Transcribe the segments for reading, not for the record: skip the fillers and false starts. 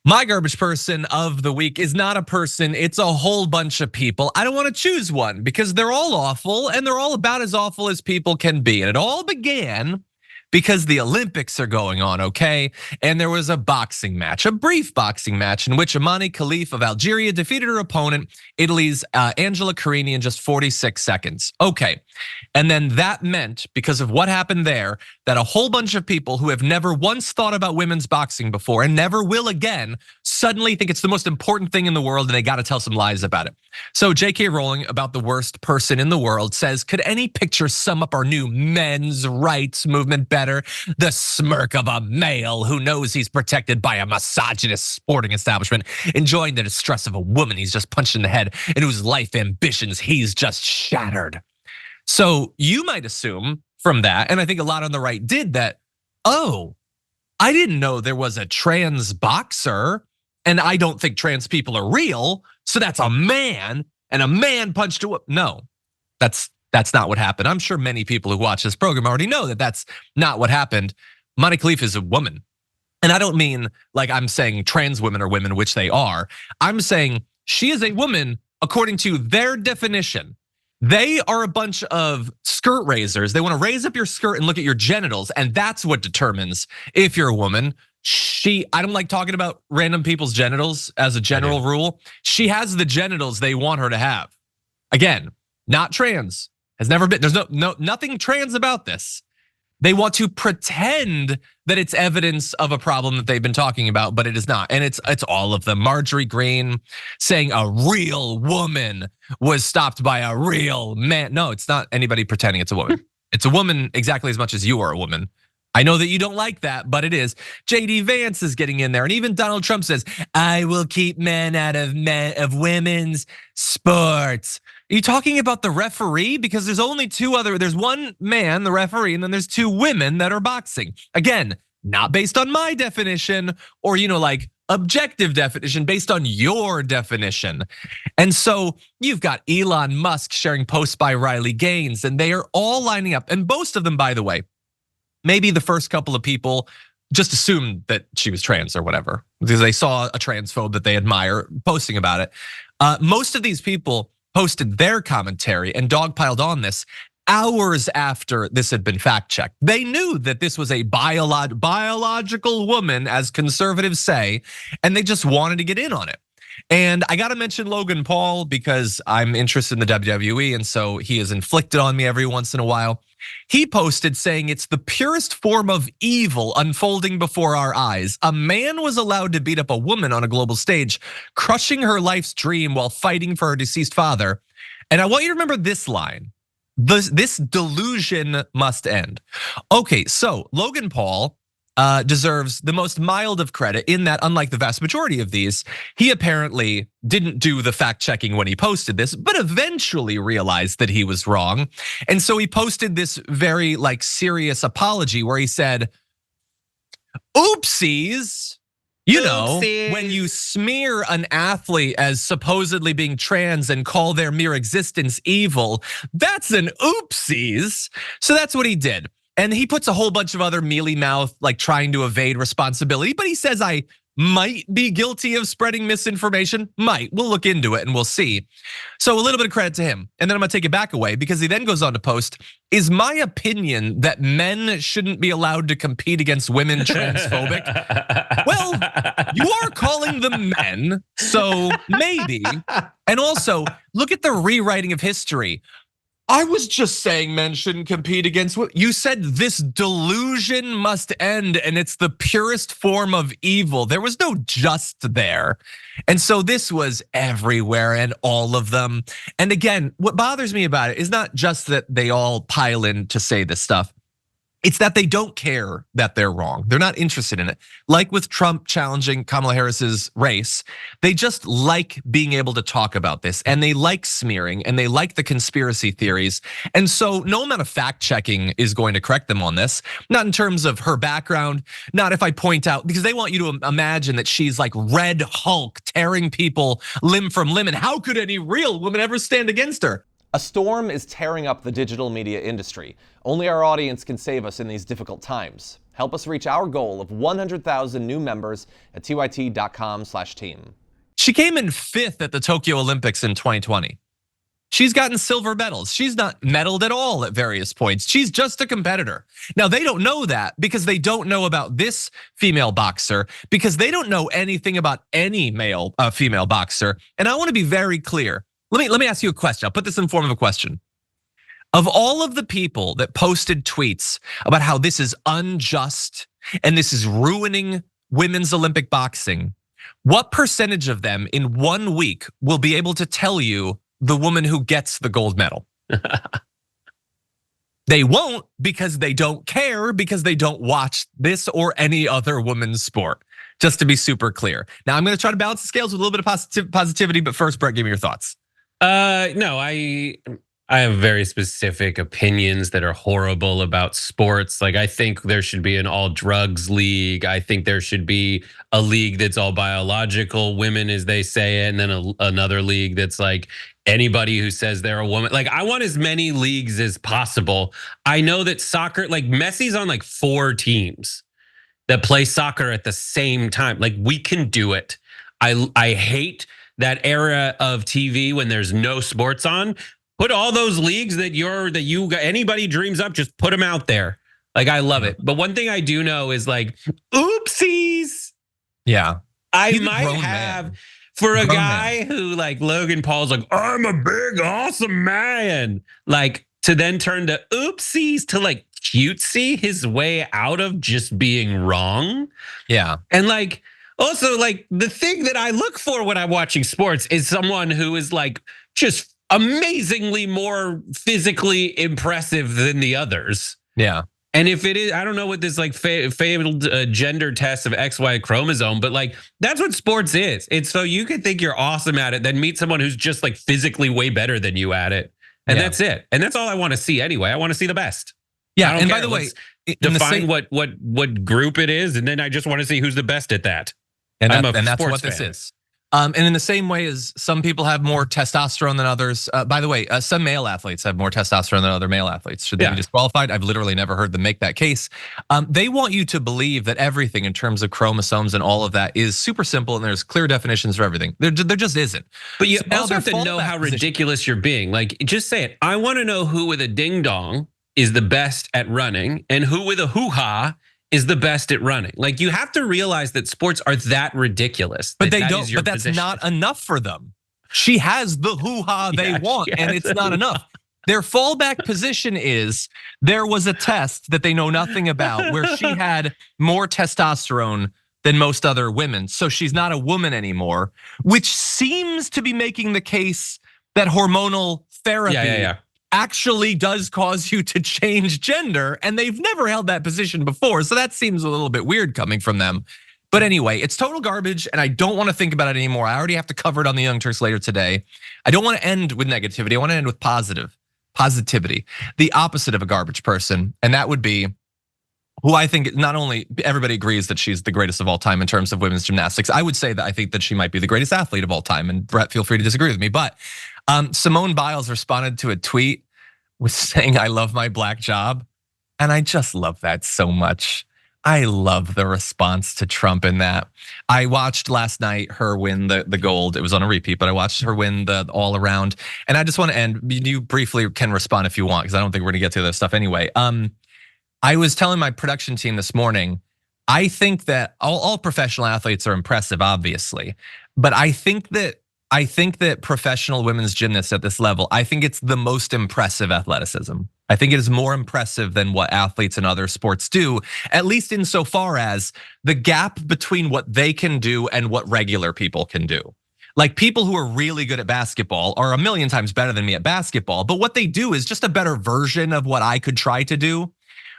My garbage person of the week is not a person, it's a whole bunch of people. I don't want to choose one because they're all awful and they're all about as awful as people can be. And it all began because the Olympics are going on, okay? And there was a boxing match, a brief boxing match in which Imane Khelif of Algeria defeated her opponent, Italy's Angela Carini, in just 46 seconds. Okay, and then that meant, because of what happened there, that a whole bunch of people who have never once thought about women's boxing before and never will again, suddenly think it's the most important thing in the world and they gotta tell some lies about it. So J.K. Rowling, about the worst person in the world, says, could any picture sum up our new men's rights movement better? The smirk of a male who knows he's protected by a misogynist sporting establishment, enjoying the distress of a woman he's just punched in the head and whose life ambitions he's just shattered. So you might assume from that, and I think a lot on the right did that, oh, I didn't know there was a trans boxer, and I don't think trans people are real, so that's a man, and a man punched a woman. No, that's not what happened. I'm sure many people who watch this program already know that that's not what happened. Imane Khelif is a woman. And I don't mean like I'm saying trans women are women, which they are. I'm saying she is a woman according to their definition. They are a bunch of skirt raisers. They want to raise up your skirt and look at your genitals, and that's what determines if you're a woman. I don't like talking about random people's genitals as a general rule. She has the genitals they want her to have. Again, not trans, has never been, there's nothing trans about this. They want to pretend that it's evidence of a problem that they've been talking about, but it is not. And it's all of them. Marjorie, Greene saying a real woman was stopped by a real man. No, it's not anybody pretending it's a woman. It's a woman exactly as much as you are a woman. I know that you don't like that, but it is. JD Vance is getting in there, and even Donald Trump says, I will keep men out of women's sports. Are you talking about the referee? Because there's only there's one man, the referee, and then there's two women that are boxing. Again, not based on my definition or like objective definition, based on your definition. And so you've got Elon Musk sharing posts by Riley Gaines, and they are all lining up. And most of them, by the way, maybe the first couple of people just assumed that she was trans or whatever, because they saw a transphobe that they admire posting about it. Most of these people posted their commentary and dogpiled on this hours after this had been fact checked. They knew that this was a biological woman, as conservatives say, and they just wanted to get in on it. And I gotta mention Logan Paul because I'm interested in the WWE, and so he is inflicted on me every once in a while. He posted saying it's the purest form of evil unfolding before our eyes. A man was allowed to beat up a woman on a global stage, crushing her life's dream while fighting for her deceased father. And I want you to remember this line. This delusion must end. Okay, so Logan Paul deserves the most mild of credit in that, unlike the vast majority of these, he apparently didn't do the fact checking when he posted this, but eventually realized that he was wrong. And so he posted this very serious apology where he said, oopsies. When you smear an athlete as supposedly being trans and call their mere existence evil, that's an oopsies. So that's what he did. And he puts a whole bunch of other mealy mouth, trying to evade responsibility, but he says, I might be guilty of spreading misinformation. We'll look into it and we'll see. So a little bit of credit to him. And then I'm gonna take it back away because he then goes on to post, is my opinion that men shouldn't be allowed to compete against women transphobic? Well, you are calling them men, so maybe. And also, look at the rewriting of history. I was just saying men shouldn't compete against women. You said this delusion must end and it's the purest form of evil. There was no just there. And so this was everywhere and all of them. And again, what bothers me about it is not just that they all pile in to say this stuff. It's that they don't care that they're wrong. They're not interested in it. Like with Trump challenging Kamala Harris's race, they just like being able to talk about this, and they like smearing, and they like the conspiracy theories. And so no amount of fact checking is going to correct them on this. Not in terms of her background, not if I point out, because they want you to imagine that she's like Red Hulk tearing people limb from limb. And how could any real woman ever stand against her? A storm is tearing up the digital media industry. Only our audience can save us in these difficult times. Help us reach our goal of 100,000 new members at tyt.com/team. She came in 5th at the Tokyo Olympics in 2020. She's gotten silver medals. She's not medaled at all at various points. She's just a competitor. Now, they don't know that because they don't know about this female boxer, because they don't know anything about any female boxer. And I want to be very clear. Let me ask you a question. I'll put this in form of a question. Of all of the people that posted tweets about how this is unjust and this is ruining women's Olympic boxing, what percentage of them in 1 week will be able to tell you the woman who gets the gold medal? They won't, because they don't care, because they don't watch this or any other women's sport. Just to be super clear. Now, I'm going to try to balance the scales with a little bit of positivity, but first, Brett, give me your thoughts. No, I have very specific opinions that are horrible about sports. Like, I think there should be an all drugs league. I think there should be a league that's all biological women, as they say it, and then another league that's like anybody who says they're a woman. Like, I want as many leagues as possible. I know that soccer, like Messi's on like 4 teams that play soccer at the same time. Like, we can do it. I hate that era of TV when there's no sports on. Put all those leagues that anybody dreams up, just put them out there. Like, I love it. But one thing I do know is like, oopsies. Yeah. I might have, for a guy who like Logan Paul's like, I'm a big, awesome man. Like, to then turn to oopsies to like cutesy his way out of just being wrong. Yeah. And like, also like the thing that I look for when I'm watching sports is someone who is like just amazingly more physically impressive than the others. Yeah. And if it is, I don't know what this like fabled gender test of XY chromosome, but like that's what sports is. It's so you can think you're awesome at it, then meet someone who's just like physically way better than you at it. And that's it. And that's all I want to see anyway. I want to see the best. Yeah. And by the way, define what group it is, and then I just want to see who's the best at that. And that's what this is. And in the same way as some people have more testosterone than others, by the way, some male athletes have more testosterone than other male athletes. Should they be disqualified? I've literally never heard them make that case. They want you to believe that everything in terms of chromosomes and all of that is super simple and there's clear definitions for everything. There just isn't. But you also have to know how ridiculous you're being. Like, just say it. I want to know who with a ding dong is the best at running and who with a hoo-ha is the best at running. Like, you have to realize that sports are that ridiculous. But they don't, but that's not enough for them. She has the hoo-ha they want, and it's not enough. Their fallback position is there was a test that they know nothing about where she had more testosterone than most other women. So she's not a woman anymore, which seems to be making the case that hormonal therapy actually does cause you to change gender, and they've never held that position before. So that seems a little bit weird coming from them. But anyway, it's total garbage, and I don't want to think about it anymore. I already have to cover it on the Young Turks later today. I don't want to end with negativity. I want to end with positivity, the opposite of a garbage person, and that would be who I think not only everybody agrees that she's the greatest of all time in terms of women's gymnastics. I would say that I think that she might be the greatest athlete of all time, and Brett, feel free to disagree with me, but Simone Biles responded to a tweet with saying, I love my black job. And I just love that so much. I love the response to Trump in that. I watched last night her win the gold. It was on a repeat, but I watched her win the all around. And I just want to end, you briefly can respond if you want, because I don't think we're gonna get to this stuff anyway. I was telling my production team this morning, I think that all professional athletes are impressive, obviously. But I think that professional women's gymnasts at this level, I think it's the most impressive athleticism. I think it is more impressive than what athletes in other sports do, at least insofar as the gap between what they can do and what regular people can do. Like, people who are really good at basketball are a million times better than me at basketball, but what they do is just a better version of what I could try to do.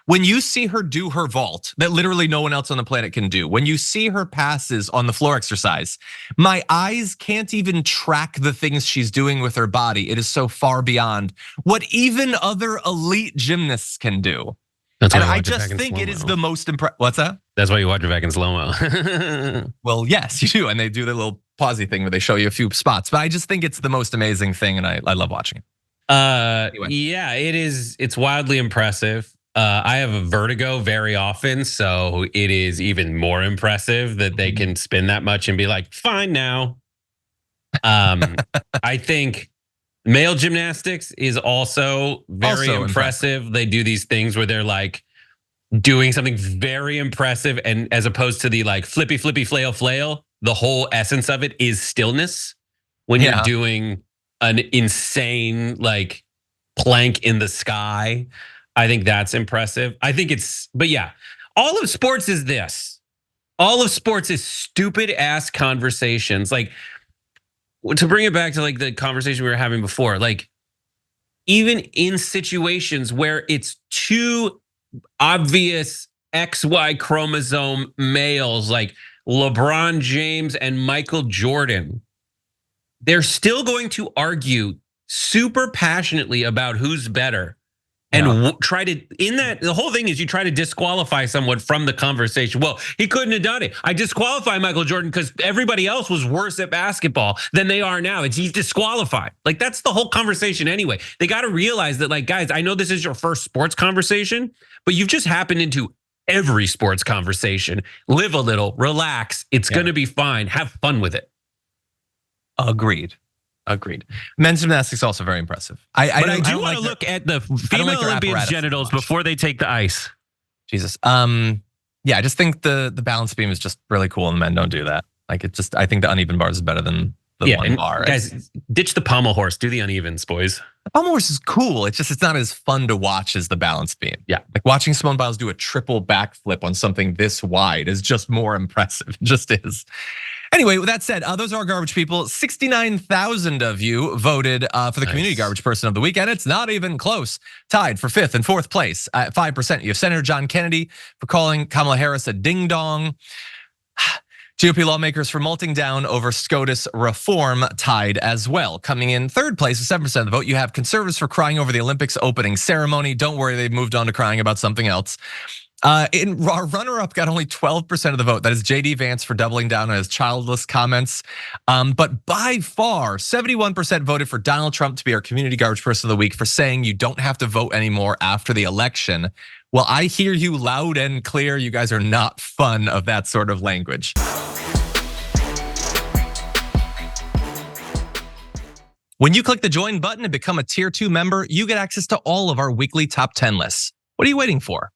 When you see her do her vault that literally no one else on the planet can do, when you see her passes on the floor exercise, my eyes can't even track the things she's doing with her body. It is so far beyond what even other elite gymnasts can do. That's why I just think it is the most impressive. What's that? That's why you watch it back in slow-mo. Well, yes, you do. And they do the little pausey thing where they show you a few spots. But I just think it's the most amazing thing, and I love watching it. Anyway. Yeah, it is. It's wildly impressive. I have a vertigo very often, so it is even more impressive that they can spin that much and be like, fine now. I think male gymnastics is also very Also impressive. They do these things where they're like doing something very impressive, and as opposed to the like flippy flail flail, the whole essence of it is stillness. When you're Yeah. doing an insane like plank in the sky, I think that's impressive. I think but yeah, all of sports is this. All of sports is stupid ass conversations. Like, to bring it back to like the conversation we were having before, like even in situations where it's too obvious XY chromosome males like LeBron James and Michael Jordan, they're still going to argue super passionately about who's better. And try to, in that, the whole thing is you try to disqualify someone from the conversation. Well, he couldn't have done it. I disqualify Michael Jordan because everybody else was worse at basketball than they are now. He's disqualified. Like, that's the whole conversation anyway. They got to realize that, like, guys, I know this is your first sports conversation, but you've just happened into every sports conversation. Live a little, relax. It's going to be fine. Have fun with it. Agreed. Men's gymnastics also very impressive. I do want to look at the female Olympians' genitals before they take the ice. Jesus. Yeah, I just think the balance beam is just really cool, and men don't do that. Like, I think the uneven bars is better than the one bar. Guys, ditch the pommel horse. Do the unevens, boys. The pommel horse is cool. It's not as fun to watch as the balance beam. Yeah, like watching Simone Biles do a triple backflip on something this wide is just more impressive. It just is. Anyway, with that said, those are our garbage people. 69,000 of you voted for the community garbage person of the week, and it's not even close. Tied for 5th and 4th place at 5%. You have Senator John Kennedy for calling Kamala Harris a ding dong. GOP lawmakers for melting down over SCOTUS reform tied as well. Coming in 3rd place with 7% of the vote, you have conservatives for crying over the Olympics opening ceremony. Don't worry, they've moved on to crying about something else. In our runner-up got only 12% of the vote. That is JD Vance for doubling down on his childless comments. But by far, 71% voted for Donald Trump to be our community garbage person of the week for saying you don't have to vote anymore after the election. Well, I hear you loud and clear. You guys are not fun of that sort of language. When you click the join button and become a tier 2 member, you get access to all of our weekly top 10 lists. What are you waiting for?